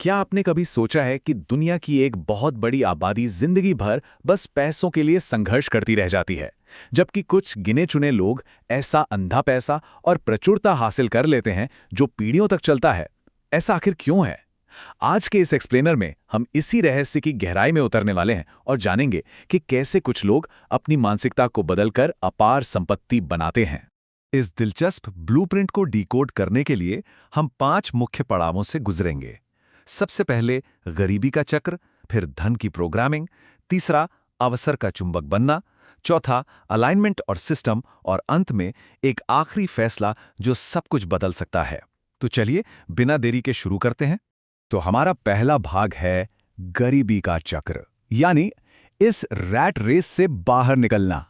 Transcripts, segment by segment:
क्या आपने कभी सोचा है कि दुनिया की एक बहुत बड़ी आबादी जिंदगी भर बस पैसों के लिए संघर्ष करती रह जाती है, जबकि कुछ गिने चुने लोग ऐसा अंधा पैसा और प्रचुरता हासिल कर लेते हैं जो पीढ़ियों तक चलता है। ऐसा आखिर क्यों है? आज के इस एक्सप्लेनर में हम इसी रहस्य की गहराई में उतरने वाले हैं और जानेंगे कि कैसे कुछ लोग अपनी मानसिकता को बदलकर अपार संपत्ति बनाते हैं। इस दिलचस्प ब्लूप्रिंट को डिकोड करने के लिए हम 5 मुख्य पड़ावों से गुजरेंगे। सबसे पहले गरीबी का चक्र, फिर धन की प्रोग्रामिंग, तीसरा अवसर का चुंबक बनना, चौथा अलाइनमेंट और सिस्टम, और अंत में एक आखिरी फैसला जो सब कुछ बदल सकता है। तो चलिए बिना देरी के शुरू करते हैं। तो हमारा पहला भाग है गरीबी का चक्र, यानी इस रैट रेस से बाहर निकलना।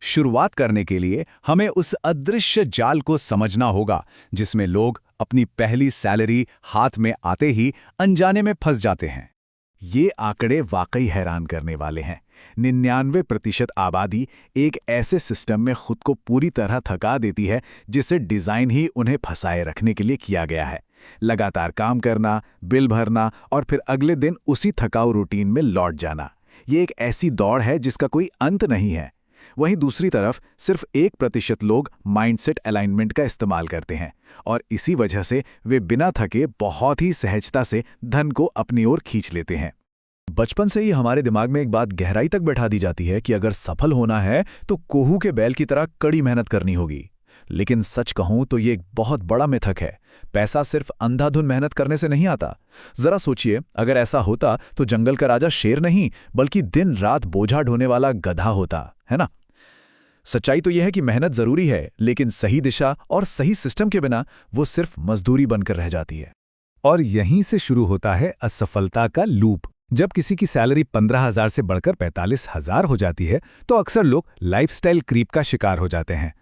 शुरुआत करने के लिए हमें उस अदृश्य जाल को समझना होगा जिसमें लोग अपनी पहली सैलरी हाथ में आते ही अनजाने में फंस जाते हैं। ये आंकड़े वाकई हैरान करने वाले हैं। 99% आबादी एक ऐसे सिस्टम में खुद को पूरी तरह थका देती है जिसे डिज़ाइन ही उन्हें फंसाए रखने के लिए किया गया है। लगातार काम करना, बिल भरना और फिर अगले दिन उसी थकाऊ रूटीन में लौट जाना। ये एक ऐसी दौड़ है जिसका कोई अंत नहीं है। वहीं दूसरी तरफ सिर्फ 1% लोग माइंडसेट अलाइनमेंट का इस्तेमाल करते हैं और इसी वजह से वे बिना थके बहुत ही सहजता से धन को अपनी ओर खींच लेते हैं। बचपन से ही हमारे दिमाग में एक बात गहराई तक बैठा दी जाती है कि अगर सफल होना है तो कोहू के बैल की तरह कड़ी मेहनत करनी होगी। लेकिन सच कहूं तो ये एक बहुत बड़ा मिथक है। पैसा सिर्फ अंधाधुन मेहनत करने से नहीं आता। जरा सोचिए, अगर ऐसा होता तो जंगल का राजा शेर नहीं बल्कि दिन रात बोझा ढोने वाला गधा होता, है ना? सच्चाई तो यह है कि मेहनत जरूरी है, लेकिन सही दिशा और सही सिस्टम के बिना वो सिर्फ मजदूरी बनकर रह जाती है। और यहीं से शुरू होता है असफलता का लूप। जब किसी की सैलरी 15,000 से बढ़कर 45,000 हो जाती है तो अक्सर लोग लाइफस्टाइल क्रीप का शिकार हो जाते हैं।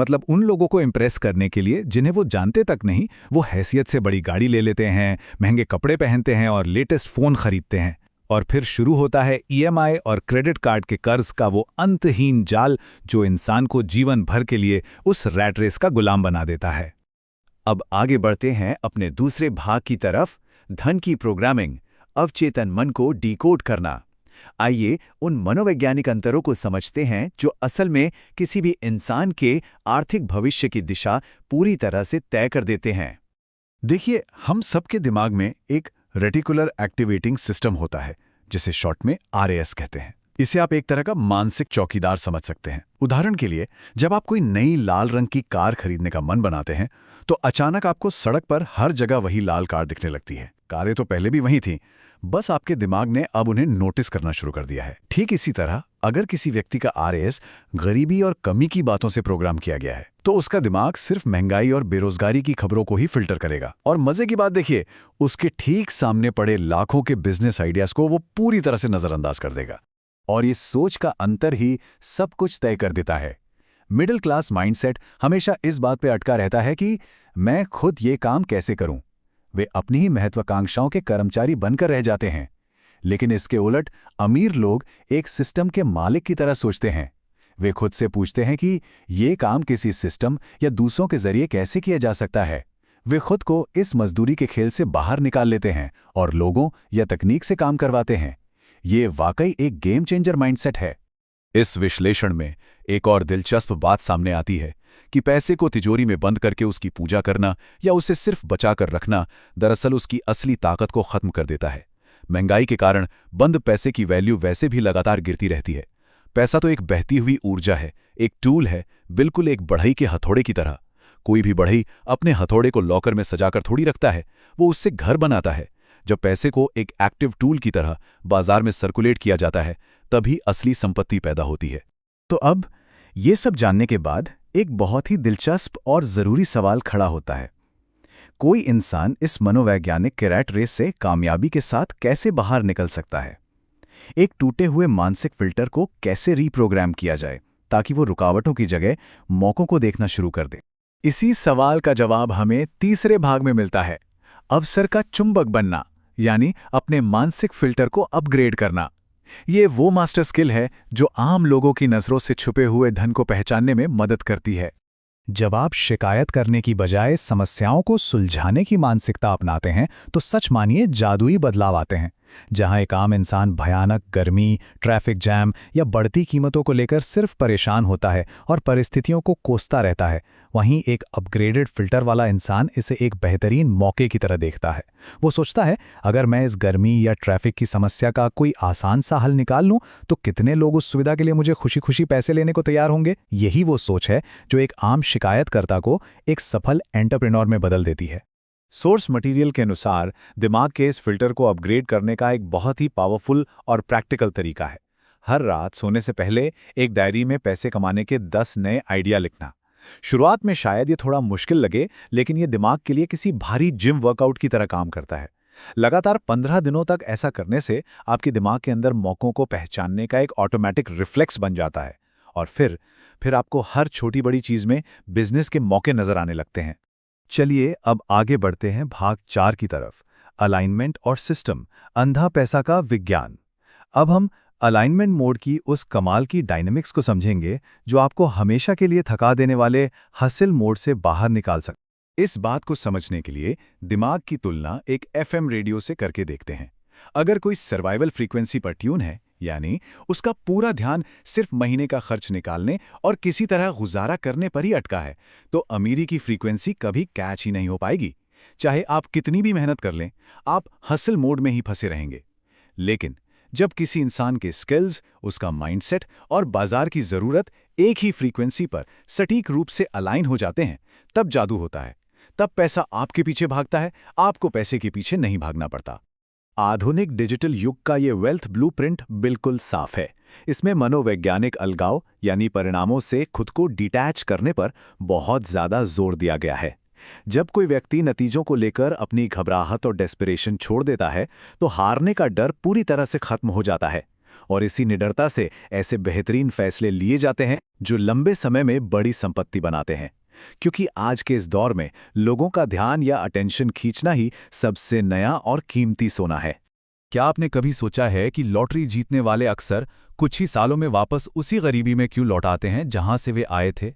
मतलब उन लोगों को इम्प्रेस करने के लिए जिन्हें वो जानते तक नहीं, वो हैसियत से बड़ी गाड़ी ले लेते हैं, महंगे कपड़े पहनते हैं और लेटेस्ट फोन खरीदते हैं। और फिर शुरू होता है ईएमआई और क्रेडिट कार्ड के कर्ज का वो अंतहीन जाल जो इंसान को जीवन भर के लिए उस रैट रेस का गुलाम बना देता है। अब आगे बढ़ते हैं अपने दूसरे भाग की तरफ, धन की प्रोग्रामिंग, अवचेतन मन को डिकोड करना। आइए उन मनोवैज्ञानिक अंतरों को समझते हैं जो असल में किसी भी इंसान के आर्थिक भविष्य की दिशा पूरी तरह से तय कर देते हैं। देखिए, हम सबके दिमाग में एक रेटिकुलर एक्टिवेटिंग सिस्टम होता है, जिसे शॉर्ट में आरएएस कहते हैं। इसे आप एक तरह का मानसिक चौकीदार समझ सकते हैं। उदाहरण के लिए, जब आप कोई नई लाल रंग की कार खरीदने का मन बनाते हैं तो अचानक आपको सड़क पर हर जगह वही लाल कार दिखने लगती है। कारें तो पहले भी वही थीं, बस आपके दिमाग ने अब उन्हें नोटिस करना शुरू कर दिया है। ठीक इसी तरह अगर किसी व्यक्ति का आरएएस गरीबी और कमी की बातों से प्रोग्राम किया गया है तो उसका दिमाग सिर्फ महंगाई और बेरोजगारी की खबरों को ही फिल्टर करेगा। और मजे की बात देखिए, उसके ठीक सामने पड़े लाखों के बिजनेस आइडियाज को वो पूरी तरह से नजरअंदाज कर देगा। और इस सोच का अंतर ही सब कुछ तय कर देता है। मिडिल क्लास माइंडसेट हमेशा इस बात पे अटका रहता है कि मैं खुद ये काम कैसे करूं। वे अपनी ही महत्वाकांक्षाओं के कर्मचारी बनकर रह जाते हैं। लेकिन इसके उलट अमीर लोग एक सिस्टम के मालिक की तरह सोचते हैं। वे खुद से पूछते हैं कि ये काम किसी सिस्टम या दूसरों के जरिए कैसे किया जा सकता है। वे खुद को इस मजदूरी के खेल से बाहर निकाल लेते हैं और लोगों या तकनीक से काम करवाते हैं। ये वाकई एक गेम चेंजर माइंडसेट है। इस विश्लेषण में एक और दिलचस्प बात सामने आती है कि पैसे को तिजोरी में बंद करके उसकी पूजा करना या उसे सिर्फ बचाकर रखना दरअसल उसकी असली ताकत को खत्म कर देता है। महंगाई के कारण बंद पैसे की वैल्यू वैसे भी लगातार गिरती रहती है। पैसा तो एक बहती हुई ऊर्जा है, एक टूल है, बिल्कुल एक बढ़ई के हथौड़े की तरह। कोई भी बढ़ई अपने हथौड़े को लॉकर में सजाकर थोड़ी रखता है, वो उससे घर बनाता है। जब पैसे को एक एक्टिव टूल की तरह बाजार में सर्कुलेट किया जाता है, तभी असली संपत्ति पैदा होती है। तो अब ये सब जानने के बाद एक बहुत ही दिलचस्प और जरूरी सवाल खड़ा होता है। कोई इंसान इस मनोवैज्ञानिक के रैट रेस से कामयाबी के साथ कैसे बाहर निकल सकता है? एक टूटे हुए मानसिक फिल्टर को कैसे रीप्रोग्राम किया जाए ताकि वो रुकावटों की जगह मौकों को देखना शुरू कर दे? इसी सवाल का जवाब हमें तीसरे भाग में मिलता है, अवसर का चुंबक बनना, यानी अपने मानसिक फिल्टर को अपग्रेड करना। ये वो मास्टर स्किल है जो आम लोगों की नज़रों से छुपे हुए धन को पहचानने में मदद करती है। जब आप शिकायत करने की बजाय समस्याओं को सुलझाने की मानसिकता अपनाते हैं तो सच मानिए जादुई बदलाव आते हैं। जहां एक आम इंसान भयानक गर्मी, ट्रैफिक जैम या बढ़ती कीमतों को लेकर सिर्फ परेशान होता है और परिस्थितियों को कोसता रहता है, वहीं एक अपग्रेडेड फिल्टर वाला इंसान इसे एक बेहतरीन मौके की तरह देखता है। वो सोचता है, अगर मैं इस गर्मी या ट्रैफिक की समस्या का कोई आसान सा हल निकाल लूं तो कितने लोग उस सुविधा के लिए मुझे खुशी खुशी पैसे लेने को तैयार होंगे। यही वो सोच है जो एक आम शिकायतकर्ता को एक सफल एंटरप्रेन्योर में बदल देती है। सोर्स मटेरियल के अनुसार दिमाग के इस फिल्टर को अपग्रेड करने का एक बहुत ही पावरफुल और प्रैक्टिकल तरीका है। हर रात सोने से पहले एक डायरी में पैसे कमाने के 10 नए आइडिया लिखना। शुरुआत में शायद ये थोड़ा मुश्किल लगे, लेकिन ये दिमाग के लिए किसी भारी जिम वर्कआउट की तरह काम करता है। लगातार 15 दिनों तक ऐसा करने से आपके दिमाग के अंदर मौकों को पहचानने का एक ऑटोमेटिक रिफ्लेक्स बन जाता है और फिर आपको हर छोटी बड़ी चीज में बिजनेस के मौके नजर आने लगते हैं। चलिए अब आगे बढ़ते हैं भाग 4 की तरफ, अलाइनमेंट और सिस्टम, अंधा पैसा का विज्ञान। अब हम अलाइनमेंट मोड की उस कमाल की डायनेमिक्स को समझेंगे जो आपको हमेशा के लिए थका देने वाले हसल मोड से बाहर निकाल सकते। इस बात को समझने के लिए दिमाग की तुलना एक एफएम रेडियो से करके देखते हैं। अगर कोई सर्वाइवल फ्रीक्वेंसी पर ट्यून है, यानी उसका पूरा ध्यान सिर्फ महीने का खर्च निकालने और किसी तरह गुजारा करने पर ही अटका है, तो अमीरी की फ्रीक्वेंसी कभी कैच ही नहीं हो पाएगी। चाहे आप कितनी भी मेहनत कर लें, आप हसल मोड में ही फंसे रहेंगे। लेकिन जब किसी इंसान के स्किल्स, उसका माइंडसेट और बाजार की जरूरत एक ही फ्रीक्वेंसी पर सटीक रूप से अलाइन हो जाते हैं, तब जादू होता है। तब पैसा आपके पीछे भागता है, आपको पैसे के पीछे नहीं भागना पड़ता। आधुनिक डिजिटल युग का ये वेल्थ ब्लूप्रिंट बिल्कुल साफ है। इसमें मनोवैज्ञानिक अलगाव यानी परिणामों से खुद को डिटैच करने पर बहुत ज्यादा जोर दिया गया है। जब कोई व्यक्ति नतीजों को लेकर अपनी घबराहट और डेस्परेशन छोड़ देता है तो हारने का डर पूरी तरह से खत्म हो जाता है और इसी निडरता से ऐसे बेहतरीन फैसले लिए जाते हैं जो लंबे समय में बड़ी संपत्ति बनाते हैं। क्योंकि आज के इस दौर में लोगों का ध्यान या अटेंशन खींचना ही सबसे नया और कीमती सोना है। क्या आपने कभी सोचा है कि लॉटरी जीतने वाले अक्सर कुछ ही सालों में वापस उसी गरीबी में क्यों लौट आते हैं जहां से वे आए थे?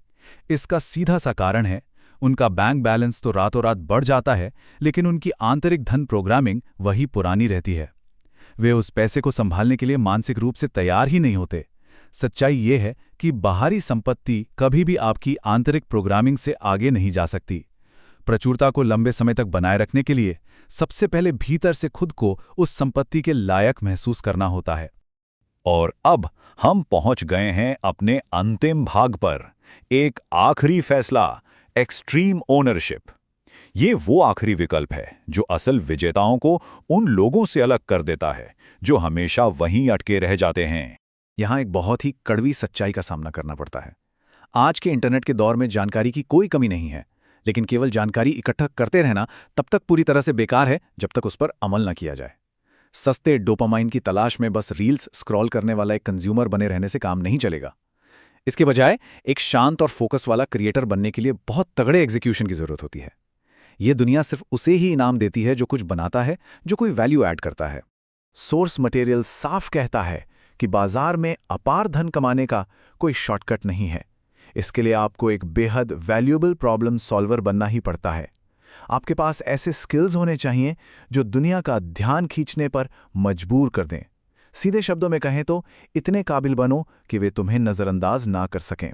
इसका सीधा सा कारण है, उनका बैंक बैलेंस तो रातों रात बढ़ जाता है, लेकिन उनकी आंतरिक धन प्रोग्रामिंग वही पुरानी रहती है। वे उस पैसे को संभालने के लिए मानसिक रूप से तैयार ही नहीं होते। सच्चाई ये है कि बाहरी संपत्ति कभी भी आपकी आंतरिक प्रोग्रामिंग से आगे नहीं जा सकती। प्रचुरता को लंबे समय तक बनाए रखने के लिए सबसे पहले भीतर से खुद को उस संपत्ति के लायक महसूस करना होता है। और अब हम पहुंच गए हैं अपने अंतिम भाग पर, एक आखिरी फैसला, एक्सट्रीम ओनरशिप। ये वो आखिरी विकल्प है जो असल विजेताओं को उन लोगों से अलग कर देता है जो हमेशा वहीं अटके रह जाते हैं। यहाँ एक बहुत ही कड़वी सच्चाई का सामना करना पड़ता है। आज के इंटरनेट के दौर में जानकारी की कोई कमी नहीं है, लेकिन केवल जानकारी इकट्ठा करते रहना तब तक पूरी तरह से बेकार है जब तक उस पर अमल न किया जाए। सस्ते डोपामाइन की तलाश में बस रील्स स्क्रॉल करने वाला एक कंज्यूमर बने रहने से काम नहीं चलेगा। इसके बजाय एक शांत और फोकस वाला क्रिएटर बनने के लिए बहुत तगड़े एग्जीक्यूशन की जरूरत होती है। ये दुनिया सिर्फ उसे ही इनाम देती है जो कुछ बनाता है, जो कोई वैल्यू ऐड करता है। सोर्स मटेरियल साफ कहता है कि बाजार में अपार धन कमाने का कोई शॉर्टकट नहीं है। इसके लिए आपको एक बेहद वैल्यूएबल प्रॉब्लम सॉल्वर बनना ही पड़ता है। आपके पास ऐसे स्किल्स होने चाहिए जो दुनिया का ध्यान खींचने पर मजबूर कर दें। सीधे शब्दों में कहें तो इतने काबिल बनो कि वे तुम्हें नज़रअंदाज ना कर सकें।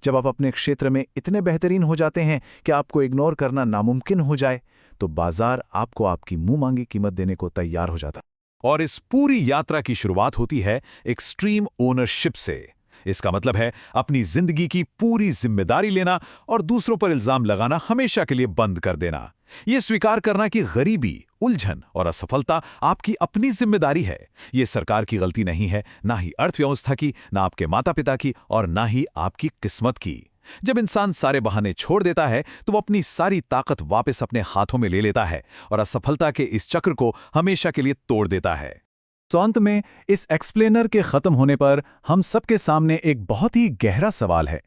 जब आप अपने क्षेत्र में इतने बेहतरीन हो जाते हैं कि आपको इग्नोर करना नामुमकिन हो जाए, तो बाजार आपको आपकी मुंह मांगी कीमत देने को तैयार हो जाता। और इस पूरी यात्रा की शुरुआत होती है एक्सट्रीम ओनरशिप से। इसका मतलब है अपनी जिंदगी की पूरी जिम्मेदारी लेना और दूसरों पर इल्जाम लगाना हमेशा के लिए बंद कर देना। यह स्वीकार करना कि गरीबी, उलझन और असफलता आपकी अपनी जिम्मेदारी है। यह सरकार की गलती नहीं है, ना ही अर्थव्यवस्था की, ना आपके माता पिता की और ना ही आपकी किस्मत की। जब इंसान सारे बहाने छोड़ देता है तो वो अपनी सारी ताकत वापस अपने हाथों में ले लेता है और असफलता के इस चक्र को हमेशा के लिए तोड़ देता है। तो अंत में इस एक्सप्लेनर के खत्म होने पर हम सबके सामने एक बहुत ही गहरा सवाल है।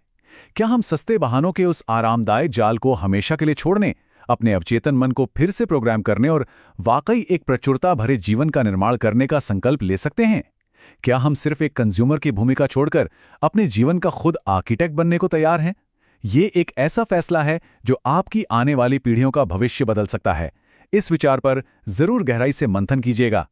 क्या हम सस्ते बहानों के उस आरामदायक जाल को हमेशा के लिए छोड़ने, अपने अवचेतन मन को फिर से प्रोग्राम करने और वाकई एक प्रचुरता भरे जीवन का निर्माण करने का संकल्प ले सकते हैं? क्या हम सिर्फ एक कंज्यूमर की भूमिका छोड़कर अपने जीवन का खुद आर्किटेक्ट बनने को तैयार हैं? ये एक ऐसा फैसला है जो आपकी आने वाली पीढ़ियों का भविष्य बदल सकता है। इस विचार पर जरूर गहराई से मंथन कीजिएगा।